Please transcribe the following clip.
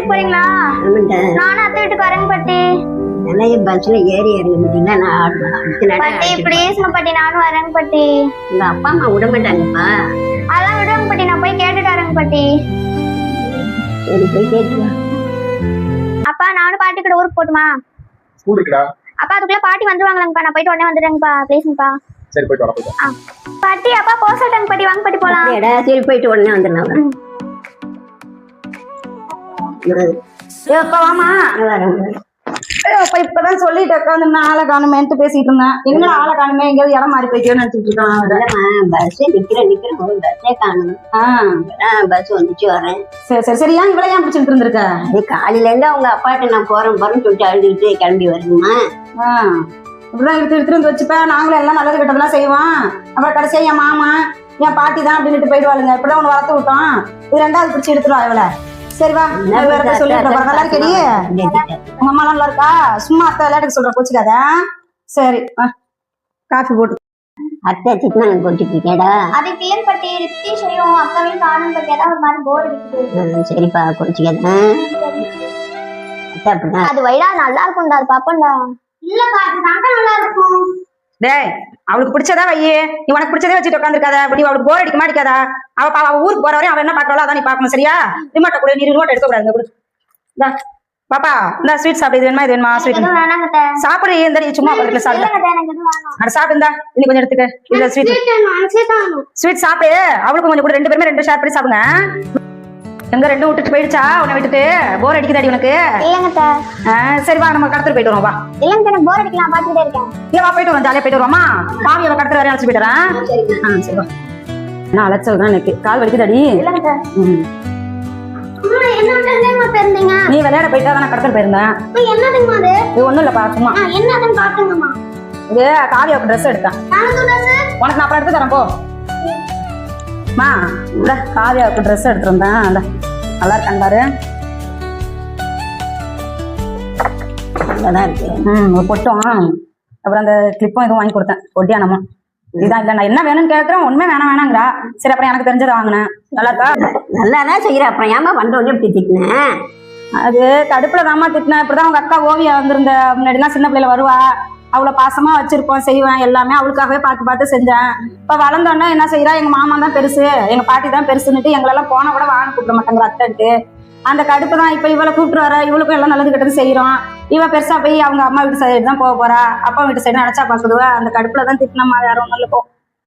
வீட்டுக்கு போறீங்களா? நானும் அத்தை வீட்டுக்கு வரேங்க பாட்டி. பஸ்ல ஏறி இறங்கிட்டீங்கன்னா பாட்டி ப்ளீஸ்ங்க பாட்டி, நானும் வரேங்க பாட்டி. உங்க அப்பா அம்மா விட மாட்டாங்கப்பா. அதெல்லாம் விடுவாங்க பாட்டி, நான் போய் கேட்டுட்டு வரேங்க பாட்டி. சரி போய் கேட்டுவா. அப்பா நானும் பாட்டி கூட ஊருக்கு போட்டுமா? அப்பா அதுக்குள்ள பாட்டி வந்துருவாங்களாங்கப்பா, நான் போயிட்டு உடனே வந்துடுறேங்கப்பா. ப்ளீஸ்ங்கப்பா. சரி போயிட்டு வரேன். பாட்டி அப்பா போக சொல்லிட்டாங்க பாட்டி, வாங்க பாட்டி போலாம். சரி போயிட்டு உடனே வந்துடலாம். அப்பா வாமா. அப்ப இப்பதான் சொல்லிட்டு உட்காந்து ஆளை காணுமேன்ட்டு பேசிட்டு இருந்தேன். எங்க ஆளை காணுமே, எங்கேயாவது இடம் மாறி போயிட்டோன்னு நினைச்சிட்டு இருக்கான். பஸ் நிக்கிறேன் பஸ்ஸே காணும். பஸ் வந்துச்சு வரேன். சரி சரி சரி. ஏன் இவ்வளவு ஏன் பிடிச்சிட்டு இருந்திருக்க? அது காலையில இருந்து அவங்க அப்பாட்ட நான் போறேன்னு சொல்லிட்டு அழுதுகிட்டு கிளம்பி வரணுமா? இப்படிதான் எடுத்து வந்து வச்சுப்ப. நாங்களும் எல்லாம் நல்லது கிட்டதெல்லாம் செய்வோம். அப்புறம் கடைசியா என் மாமா என் பாட்டி தான் அப்படின்ட்டு போயிடுவாளுங்க. இப்படிதான் உன்னை வளர்த்து விட்டோம். இது ரெண்டாவது பிடிச்சி எடுத்துருவா இவளை. சரி வா, வேற சொல்லிட்டு நல்லா இருக்கடி. உங்க அம்மா நல்லா இருக்கா? சும்மா அத்தை விளையாட்டுக்கு சொல்ற போச்சுக்காத. சரி காஃபி போட்டு. அத்தை சிக்கன கொஞ்சிட்டு கேடா. அதுக்கு இல்லைங்க பாட்டி, ரித்தீஷையும் அக்காவையும் காணும் பாட்டி. அதான் ஒரு மாதிரி போர் அடிக்குது. சரிப்பா கொஞ்சிக்கா. அது வைடா நல்லா இருக்கும்டா, அது பாப்பண்டா. இல்லக்கா அது தாங்க நல்லா இருக்கும். டேய் அவளுக்கு பிடிச்சதா வையே, நீ உனக்கு பிடிச்சதே வச்சுட்டு உட்காந்துருக்காத. அப்படி அவளுக்கு போர் அடிக்க மாட்டேக்காதா? அவ ஊருக்கு போற வரையும் அவ என்ன பாக்குறாளோ அதான் நீ பாக்கணும். சரியா? ரிமோட்டை கூட நீ ரிமோட் எடுக்க கூடாது. பாப்பா இந்த ஸ்வீட் சாப்பிடு. இது வேணுமா இது வேணுமா? ஸ்வீட் சாப்பிடு. இந்த சும்மா பக்கத்துல சாப்பிடு. அட சாப்பிட்டு இருந்தா இன்னும் கொஞ்சம் எடுத்துக்க. இதுல ஸ்வீட் சாப்பிடு. அவளுக்கு கொஞ்சம் கூட 2 பேருமே 2 ஷேர் பண்ணி சாப்பிடுங்க. எங்க 2 விட்டுட்டு போயிடுச்சா? உன்னை விட்டுட்டு போர் அடிக்குதாடி உனக்கு? இல்லங்க. சரி வா நம்ம கடத்தல் போயிட்டு வரோம். வா. இல்லங்க எனக்கு போர் அடிக்கலாம், பாத்துட்டே இருக்கேன். இல்ல வா போயிட்டு வரோம், ஜாலியா போயிட்டு வரோமா? பாவி அவ கடத்தல் வரையும் அழைச்சு போயிட்டு வரேன். சரி வா. நான் அழைச்சல் தான் எனக்கு கால் வலிக்குதாடி. இல்லங்க. நீ விளையாட போயிட்டா நான் கடத்தல் போயிருந்தேன். என்னதுங்கம்மா அது? இது ஒண்ணும் இல்லப்பா சும்மா. என்னதுன்னு பாத்துங்கம்மா. இது காவியாவுக்கு ட்ரெஸ் எடுத்தேன். உனக்கு நான் அப்புறம் எடுத்து தரேன் போ. மா இந்த காவியாவுக்கு ட்ரெஸ் எடுத்துருந்தேன். அந்த நல்லா இருக்கான் பாரு. நல்லாதான் இருக்கு. ஒரு பொட்டும் அப்புறம் அந்த கிளிப்பும் எதுவும் வாங்கி கொடுத்தேன். ஒட்டியானமும் இதுதான். இல்லை நான் என்ன வேணும்னு கேட்குறேன், ஒண்ணுமே வேணாங்கிறா. சரி அப்புறம் எனக்கு தெரிஞ்சதை வாங்கினேன். நல்லா இருக்கா? நல்லாதான் செய்யற. அப்புறம் ஏமா வந்தோடனே இப்படி திட்டினேன்? அது கடுப்புல தாமா திட்டினேன். இப்படிதான் உங்க அக்கா ஓவியா வந்திருந்த முன்னாடிலாம் சின்ன பிள்ளைல வருவா. அவளை பாசமா வச்சிருப்போம், செய்வேன் எல்லாமே அவளுக்காகவே பார்த்து செஞ்சேன். இப்ப வளர்ந்தோன்னா என்ன செய்யறா, எங்க மாமா தான் பெருசு எங்க பாட்டி தான் பெருசுன்னுட்டு எங்களெல்லாம் போன கூட வாங்க கூப்பிட மாட்டேங்கிற அத்தைன்ட்டு. அந்த கடுப்பு தான் இப்ப இவளை கூப்பிட்டு வர. இவளுக்கும் எல்லாம் நல்லது கெட்டது செய்யறோம். இவ பெருசா போய் அவங்க அம்மா வீட்டு சைடு தான் போக போறா. அப்பா வீட்டு சைடு நினைச்சா பாக்குதுவா. அந்த கடுப்புல தான் திட்டினம்மா, வேற ஒன்றும் இல்லப்போ.